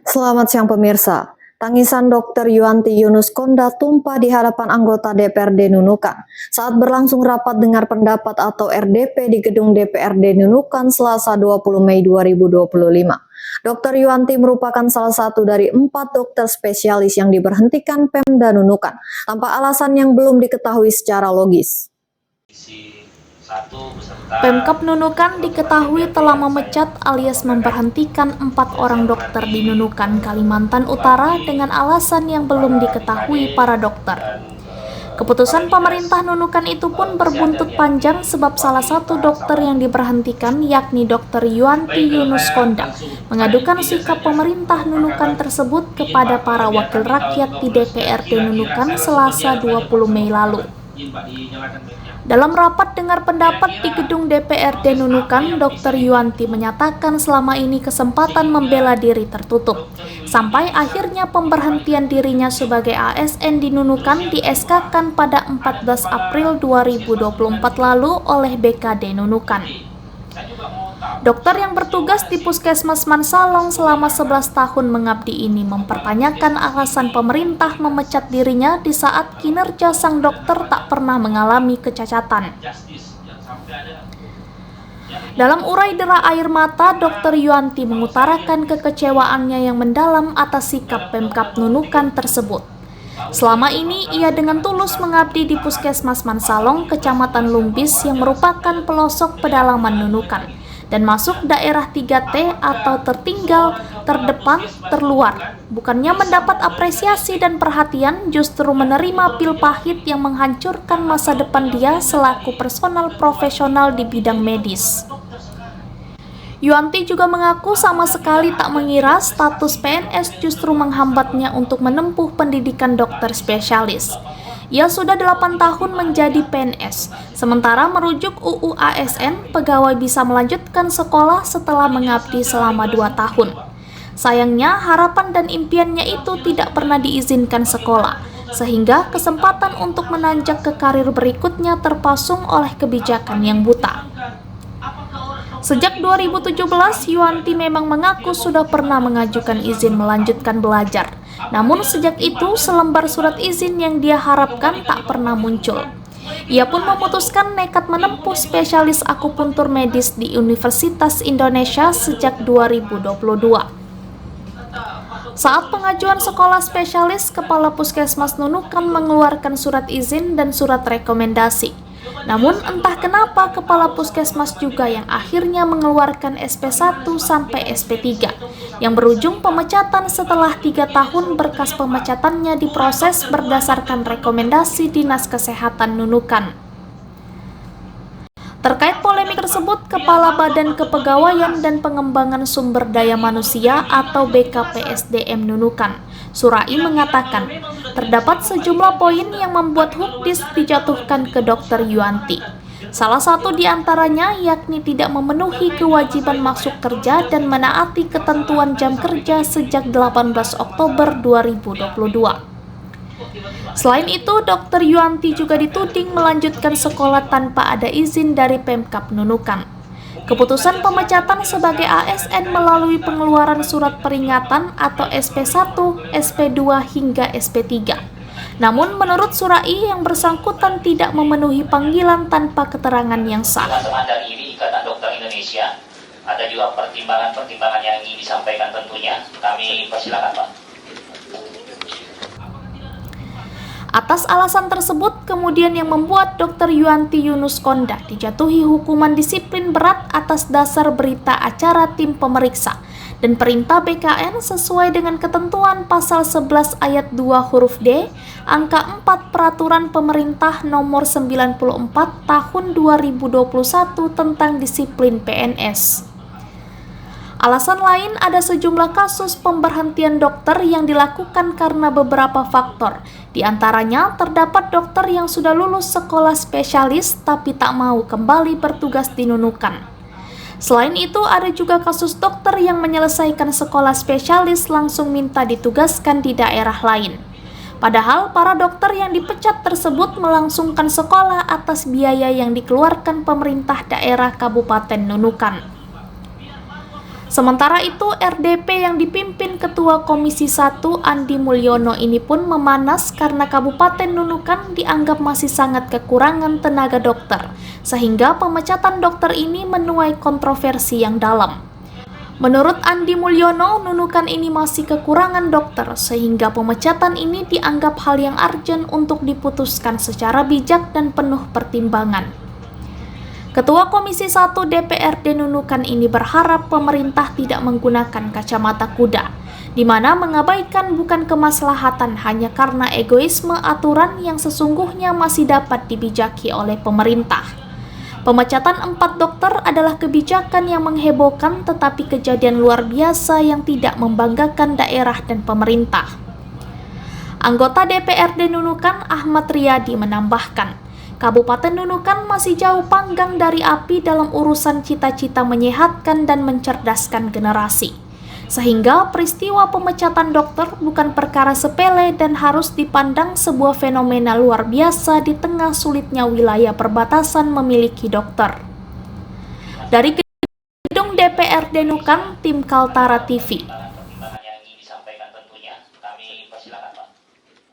Selamat siang pemirsa. Tangisan Dr. Yuanti Yunus Konda tumpah di hadapan anggota DPRD Nunukan saat berlangsung rapat dengar pendapat atau RDP di gedung DPRD Nunukan Selasa 20 Mei 2025. Dr. Yuanti merupakan salah satu dari 4 dokter spesialis yang diberhentikan Pemda Nunukan tanpa alasan yang belum diketahui secara logis. Pemkab Nunukan diketahui telah memecat alias memberhentikan 4 orang dokter di Nunukan, Kalimantan Utara dengan alasan yang belum diketahui para dokter. Keputusan pemerintah Nunukan itu pun berbuntut panjang sebab salah satu dokter yang diberhentikan yakni Dr. Yuanti Yunus Konda mengadukan sikap pemerintah Nunukan tersebut kepada para wakil rakyat di DPRD Nunukan Selasa 20 Mei lalu. Dalam rapat dengar pendapat di gedung DPRD Nunukan, Dr. Yuanti menyatakan selama ini kesempatan membela diri tertutup, sampai akhirnya pemberhentian dirinya sebagai ASN di Nunukan di-SK-kan pada 14 April 2024 lalu oleh BKD Nunukan. Dokter yang bertugas di Puskesmas Mansalong selama 11 tahun mengabdi ini mempertanyakan alasan pemerintah memecat dirinya di saat kinerja sang dokter tak pernah mengalami kecacatan. Dalam urai dera air mata, Dr. Yuanti mengutarakan kekecewaannya yang mendalam atas sikap Pemkab Nunukan tersebut. Selama ini, ia dengan tulus mengabdi di Puskesmas Mansalong, Kecamatan Lumbis yang merupakan pelosok pedalaman Nunukan dan masuk daerah 3T atau tertinggal, terdepan, terluar. Bukannya mendapat apresiasi dan perhatian, justru menerima pil pahit yang menghancurkan masa depan dia selaku personal profesional di bidang medis. Yuanti juga mengaku sama sekali tak mengira status PNS justru menghambatnya untuk menempuh pendidikan dokter spesialis. Ia sudah 8 tahun menjadi PNS, sementara merujuk UU ASN, pegawai bisa melanjutkan sekolah setelah mengabdi selama 2 tahun. Sayangnya, harapan dan impiannya itu tidak pernah diizinkan sekolah, sehingga kesempatan untuk menanjak ke karir berikutnya terpasung oleh kebijakan yang buta. Sejak 2017, Yuanti memang mengaku sudah pernah mengajukan izin melanjutkan belajar. Namun sejak itu, selembar surat izin yang dia harapkan tak pernah muncul. Ia pun memutuskan nekat menempuh spesialis akupuntur medis di Universitas Indonesia sejak 2022. Saat pengajuan sekolah spesialis, Kepala Puskesmas Nunukan mengeluarkan surat izin dan surat rekomendasi. Namun entah kenapa Kepala Puskesmas juga yang akhirnya mengeluarkan SP1 sampai SP3 yang berujung pemecatan setelah 3 tahun berkas pemecatannya diproses berdasarkan rekomendasi Dinas Kesehatan Nunukan. Terkait polemik tersebut, Kepala Badan Kepegawaian dan Pengembangan Sumber Daya Manusia atau BKPSDM Nunukan, Surai mengatakan, terdapat sejumlah poin yang membuat hukdis dijatuhkan ke Dr. Yuanti. Salah satu di antaranya yakni tidak memenuhi kewajiban masuk kerja dan menaati ketentuan jam kerja sejak 18 Oktober 2022. Selain itu, Dr. Yuanti juga dituding melanjutkan sekolah tanpa ada izin dari Pemkab Nunukan. Keputusan pemecatan sebagai ASN melalui pengeluaran surat peringatan atau SP1, SP2 hingga SP3. Namun menurut Surai yang bersangkutan tidak memenuhi panggilan tanpa keterangan yang sah. Teman-teman dari IMI, Ikatan Dokter Indonesia, ada juga pertimbangan-pertimbangan yang ingin disampaikan tentunya. Kami persilakan, Pak. Atas alasan tersebut, kemudian yang membuat Dr. Yuanti Yunus Konda dijatuhi hukuman disiplin berat atas dasar berita acara tim pemeriksa dan perintah BKN sesuai dengan ketentuan pasal 11 ayat 2 huruf D, angka 4 Peraturan Pemerintah Nomor 94 Tahun 2021 tentang disiplin PNS. Alasan lain ada sejumlah kasus pemberhentian dokter yang dilakukan karena beberapa faktor. Di antaranya terdapat dokter yang sudah lulus sekolah spesialis tapi tak mau kembali bertugas di Nunukan. Selain itu ada juga kasus dokter yang menyelesaikan sekolah spesialis langsung minta ditugaskan di daerah lain. Padahal para dokter yang dipecat tersebut melangsungkan sekolah atas biaya yang dikeluarkan pemerintah daerah Kabupaten Nunukan. Sementara itu, RDP yang dipimpin Ketua Komisi 1 Andi Mulyono ini pun memanas karena Kabupaten Nunukan dianggap masih sangat kekurangan tenaga dokter, sehingga pemecatan dokter ini menuai kontroversi yang dalam. Menurut Andi Mulyono, Nunukan ini masih kekurangan dokter, sehingga pemecatan ini dianggap hal yang urgent untuk diputuskan secara bijak dan penuh pertimbangan. Ketua Komisi 1 DPRD Nunukan ini berharap pemerintah tidak menggunakan kacamata kuda, di mana mengabaikan bukan kemaslahatan hanya karena egoisme aturan yang sesungguhnya masih dapat dibijaki oleh pemerintah. Pemecatan 4 dokter adalah kebijakan yang menghebohkan tetapi kejadian luar biasa yang tidak membanggakan daerah dan pemerintah. Anggota DPRD Nunukan Ahmad Riyadi menambahkan, Kabupaten Nunukan masih jauh panggang dari api dalam urusan cita-cita menyehatkan dan mencerdaskan generasi. Sehingga peristiwa pemecatan dokter bukan perkara sepele dan harus dipandang sebuah fenomena luar biasa di tengah sulitnya wilayah perbatasan memiliki dokter. Dari gedung DPRD Nunukan, tim Kaltara TV.